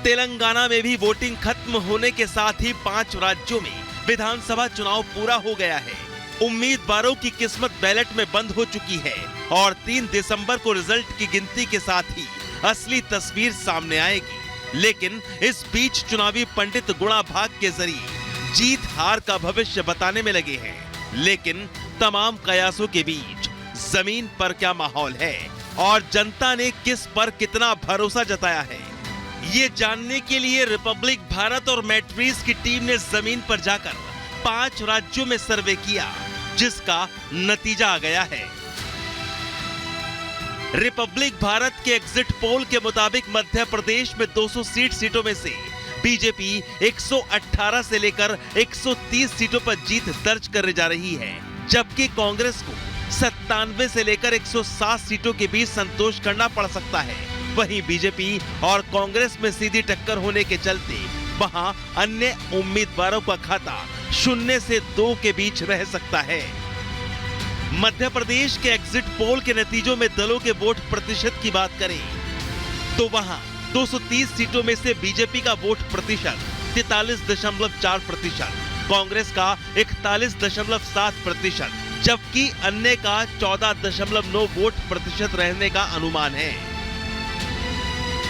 तेलंगाना में भी वोटिंग खत्म होने के साथ ही 5 राज्यों में विधानसभा चुनाव पूरा हो गया है। उम्मीदवारों की किस्मत बैलेट में बंद हो चुकी है और 3 दिसंबर को रिजल्ट की गिनती के साथ ही असली तस्वीर सामने आएगी। लेकिन इस बीच चुनावी पंडित गुणा भाग के जरिए जीत हार का भविष्य बताने में लगे हैं। लेकिन तमाम कयासों के बीच जमीन पर क्या माहौल है और जनता ने किस पर कितना भरोसा जताया है, ये जानने के लिए रिपब्लिक भारत और मैट्रिक्स की टीम ने जमीन पर जाकर 5 राज्यों में सर्वे किया, जिसका नतीजा आ गया है। रिपब्लिक भारत के एग्जिट पोल के मुताबिक मध्य प्रदेश में 200 सीटों में से बीजेपी 118 से लेकर 130 सीटों पर जीत दर्ज करने जा रही है, जबकि कांग्रेस को 97 से लेकर 107 सीटों के बीच संतोष करना पड़ सकता है। वहीं बीजेपी और कांग्रेस में सीधी टक्कर होने के चलते वहां अन्य उम्मीदवारों का खाता 0 से 2 के बीच रह सकता है। मध्य प्रदेश के एग्जिट पोल के नतीजों में दलों के वोट प्रतिशत की बात करें तो वहां 230 सीटों में से बीजेपी का वोट प्रतिशत 43.4%, कांग्रेस का 41.7%, जबकि अन्य का 14.9 वोट प्रतिशत रहने का अनुमान है।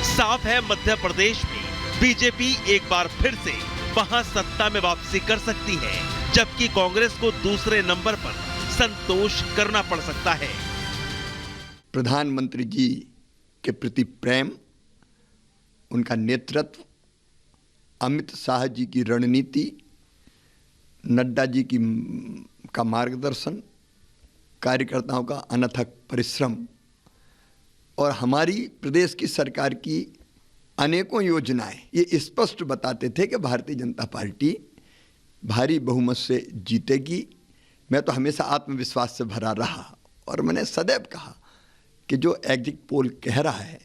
साफ है मध्य प्रदेश में बीजेपी एक बार फिर से वहां सत्ता में वापसी कर सकती है, जबकि कांग्रेस को दूसरे नंबर पर संतोष करना पड़ सकता है। प्रधानमंत्री जी के प्रति प्रेम, उनका नेतृत्व, अमित शाह जी की रणनीति, नड्डा जी का मार्गदर्शन, कार्यकर्ताओं का अनथक परिश्रम और हमारी प्रदेश की सरकार की अनेकों योजनाएं ये स्पष्ट बताते थे कि भारतीय जनता पार्टी भारी बहुमत से जीतेगी। मैं तो हमेशा आत्मविश्वास से भरा रहा और मैंने सदैव कहा कि जो एग्जिट पोल कह रहा है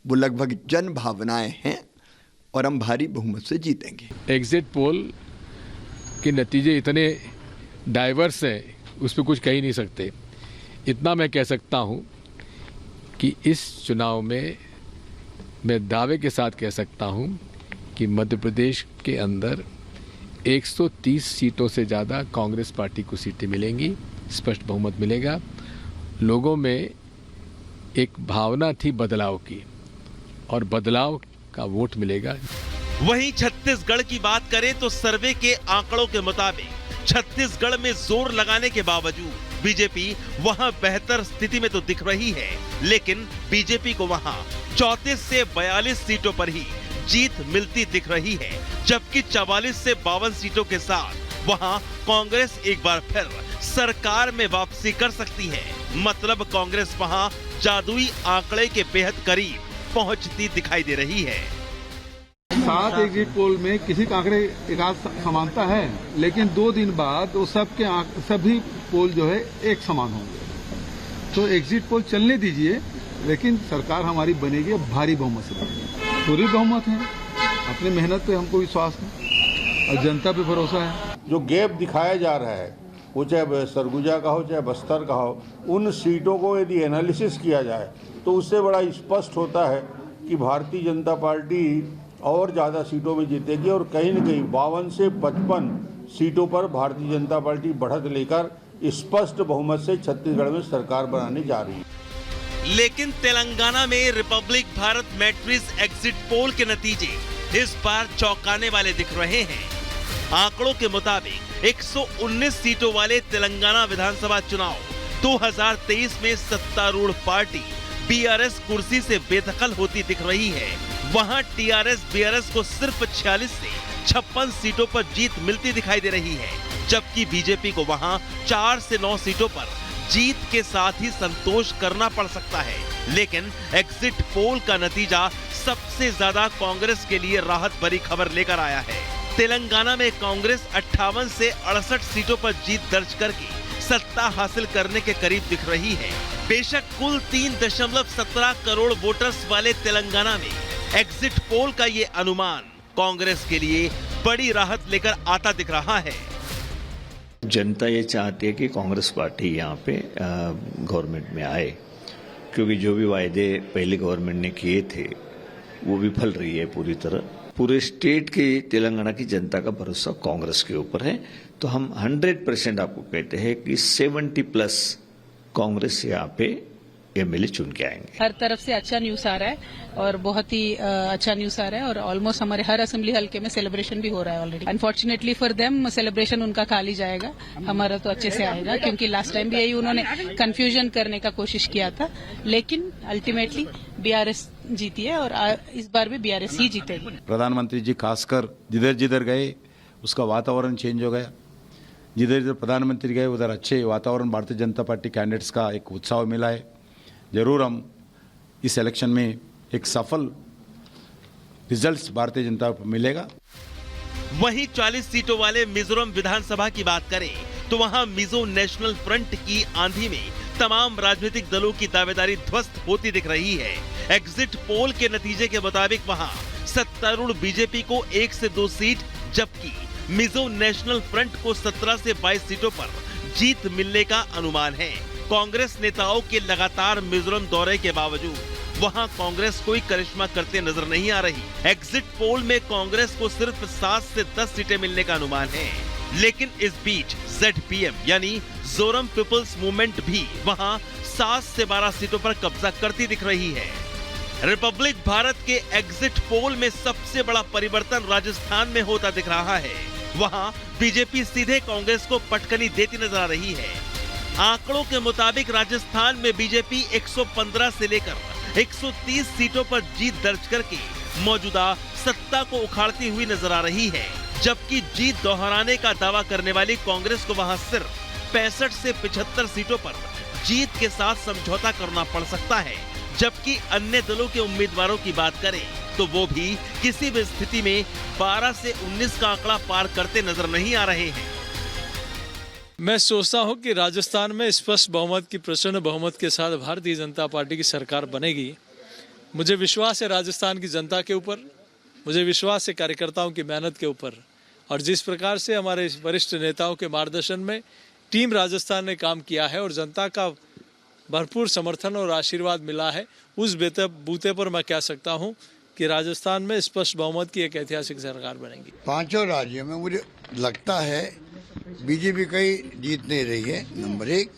वो लगभग जन भावनाएं हैं और हम भारी बहुमत से जीतेंगे। एग्जिट पोल के नतीजे इतने डाइवर्स हैं, उस पर कुछ कह ही नहीं सकते। इतना मैं कह सकता हूं कि इस चुनाव में मैं दावे के साथ कह सकता हूं कि मध्य प्रदेश के अंदर 130 सीटों से ज़्यादा कांग्रेस पार्टी को सीटें मिलेंगी, स्पष्ट बहुमत मिलेगा। लोगों में एक भावना थी बदलाव की और बदलाव का वोट मिलेगा। वहीं छत्तीसगढ़ की बात करें तो सर्वे के आंकड़ों के मुताबिक छत्तीसगढ़ में जोर लगाने के बावजूद बीजेपी वहां बेहतर स्थिति में तो दिख रही है, लेकिन बीजेपी को वहां 34 से 42 सीटों पर ही जीत मिलती दिख रही है, जबकि 44 से 52 सीटों के साथ वहां कांग्रेस एक बार फिर सरकार में वापसी कर सकती है। मतलब कांग्रेस वहां जादुई आंकड़े के बेहद करीब पहुंचती दिखाई दे रही है। 7 एग्जिट पोल में किसी का आंकड़े एक आध समानता है, लेकिन 2 दिन बाद वो सभी पोल जो है एक समान होंगे। तो एग्जिट पोल चलने दीजिए, लेकिन सरकार हमारी बनेगी भारी बहुमत से बनेगी। पूरी बहुमत है, अपनी मेहनत पे हमको विश्वास है और जनता पे भरोसा है। जो गैप दिखाया जा रहा है, वो चाहे सरगुजा का हो चाहे बस्तर का हो, उन सीटों को यदि एनालिसिस किया जाए तो उससे बड़ा स्पष्ट होता है कि भारतीय जनता पार्टी और ज़्यादा सीटों में जीतेगी और कहीं न कहीं 52 से 55 सीटों पर भारतीय जनता पार्टी बढ़त लेकर स्पष्ट बहुमत से छत्तीसगढ़ में सरकार बनाने जा रही है। लेकिन तेलंगाना में Republic Bharat matrix exit poll के नतीजे इस बार चौंकाने वाले दिख रहे हैं। आंकड़ों के मुताबिक 119 सीटों वाले तेलंगाना विधानसभा चुनाव 2023 में सत्तारूढ़ पार्टी बीआरएस कुर्सी से बेदखल होती दिख रही है। वहां टीआरएस बीआरएस को सिर्फ 46 से 56 सीटों पर जीत मिलती दिखाई दे रही है, जबकि बीजेपी को वहां 4 से 9 सीटों पर जीत के साथ ही संतोष करना पड़ सकता है। लेकिन एग्जिट पोल का नतीजा सबसे ज्यादा कांग्रेस के लिए राहत भरी खबर लेकर आया है। तेलंगाना में कांग्रेस 58 से 68 सीटों पर जीत दर्ज करके सत्ता हासिल करने के करीब दिख रही है। बेशक कुल 3.17 करोड़ वोटर्स वाले तेलंगाना में एग्जिट पोल का ये अनुमान कांग्रेस के लिए बड़ी राहत लेकर आता दिख रहा है। जनता ये चाहती है कि कांग्रेस पार्टी यहाँ पे गवर्नमेंट में आए, क्योंकि जो भी वायदे पहले गवर्नमेंट ने किए थे वो विफल रही है पूरी तरह। पूरे स्टेट के तेलंगाना की जनता का भरोसा कांग्रेस के ऊपर है। तो हम 100% आपको कहते हैं कि 70+ कांग्रेस यहाँ पे एमएलए चुन के आएंगे। हर तरफ से अच्छा न्यूज आ रहा है और बहुत ही अच्छा न्यूज आ रहा है और ऑलमोस्ट हमारे हर असेंबली हल्के में सेलिब्रेशन भी हो रहा है already. Unfortunately for them celebration उनका खाली जाएगा, हमारा तो अच्छे से आएगा, क्योंकि लास्ट टाइम भी यही उन्होंने कंफ्यूजन करने का कोशिश किया था, लेकिन अल्टीमेटली बीआरएस जीती है और इस बार भी बीआरएस ही जीतेगी। प्रधानमंत्री जी खासकर जिधर जिधर गए उसका वातावरण चेंज हो गया। जिधर जिधर प्रधानमंत्री गए उधर अच्छे वातावरण भारतीय जनता पार्टी कैंडिडेट्स का एक उत्साह मिला है। जरूर हम इस इलेक्शन में एक सफल रिजल्ट्स भारतीय जनता को मिलेगा। वहीं 40 सीटों वाले मिजोरम विधानसभा की बात करें तो वहां मिजो नेशनल फ्रंट की आंधी में तमाम राजनीतिक दलों की दावेदारी ध्वस्त होती दिख रही है। एग्जिट पोल के नतीजे के मुताबिक वहां सत्तारूढ़ बीजेपी को 1 से 2 सीट, जबकि मिजो नेशनल फ्रंट को 17 से 22 सीटों पर जीत मिलने का अनुमान है। कांग्रेस नेताओं के लगातार मिजोरम दौरे के बावजूद वहां कांग्रेस कोई करिश्मा करते नजर नहीं आ रही। एग्जिट पोल में कांग्रेस को सिर्फ 7 से 10 सीटें मिलने का अनुमान है, लेकिन इस बीच ZPM यानी जोरम पीपल्स मूवमेंट भी वहां 7 से 12 सीटों पर कब्जा करती दिख रही है। रिपब्लिक भारत के एग्जिट पोल में सबसे बड़ा परिवर्तन राजस्थान में होता दिख रहा है। वहां बीजेपी सीधे कांग्रेस को पटकनी देती नजर आ रही है। आंकड़ों के मुताबिक राजस्थान में बीजेपी 115 से लेकर 130 सीटों पर जीत दर्ज करके मौजूदा सत्ता को उखाड़ती हुई नजर आ रही है, जबकि जीत दोहराने का दावा करने वाली कांग्रेस को वहां सिर्फ 65 से 75 सीटों पर जीत के साथ समझौता करना पड़ सकता है। जबकि अन्य दलों के उम्मीदवारों की बात करें तो वो भी किसी भी स्थिति में 12 से 19 का आंकड़ा पार करते नजर नहीं आ रहे हैं। मैं सोचता हूं कि राजस्थान में स्पष्ट बहुमत की प्रचंड बहुमत के साथ भारतीय जनता पार्टी की सरकार बनेगी। मुझे विश्वास है राजस्थान की जनता के ऊपर, मुझे विश्वास है कार्यकर्ताओं की मेहनत के ऊपर, और जिस प्रकार से हमारे वरिष्ठ नेताओं के मार्गदर्शन में टीम राजस्थान ने काम किया है और जनता का भरपूर समर्थन और आशीर्वाद मिला है, उस बूते पर मैं कह सकता हूं कि राजस्थान में स्पष्ट बहुमत की एक ऐतिहासिक सरकार बनेगी। 5 राज्यों में मुझे लगता है बीजेपी कहीं जीत नहीं रही है, नंबर 1।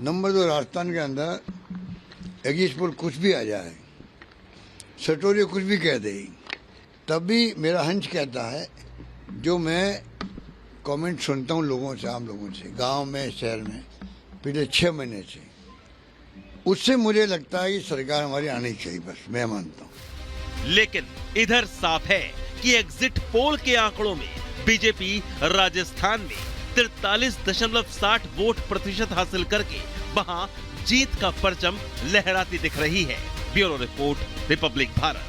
नंबर 2, राजस्थान के अंदर एग्जिट पोल कुछ भी आ जाए, सटोरिया कुछ भी कह दे, तब भी मेरा हंच कहता है, जो मैं कमेंट सुनता हूँ लोगों से, आम लोगों से, गांव में शहर में पिछले 6 महीने से, उससे मुझे लगता है कि सरकार हमारी आनी चाहिए, बस मैं मानता हूँ। लेकिन इधर साफ है कि एग्जिट पोल के आंकड़ों में बीजेपी राजस्थान में 43.60 वोट प्रतिशत हासिल करके वहां जीत का परचम लहराती दिख रही है। Bureau report, Republic Bharat.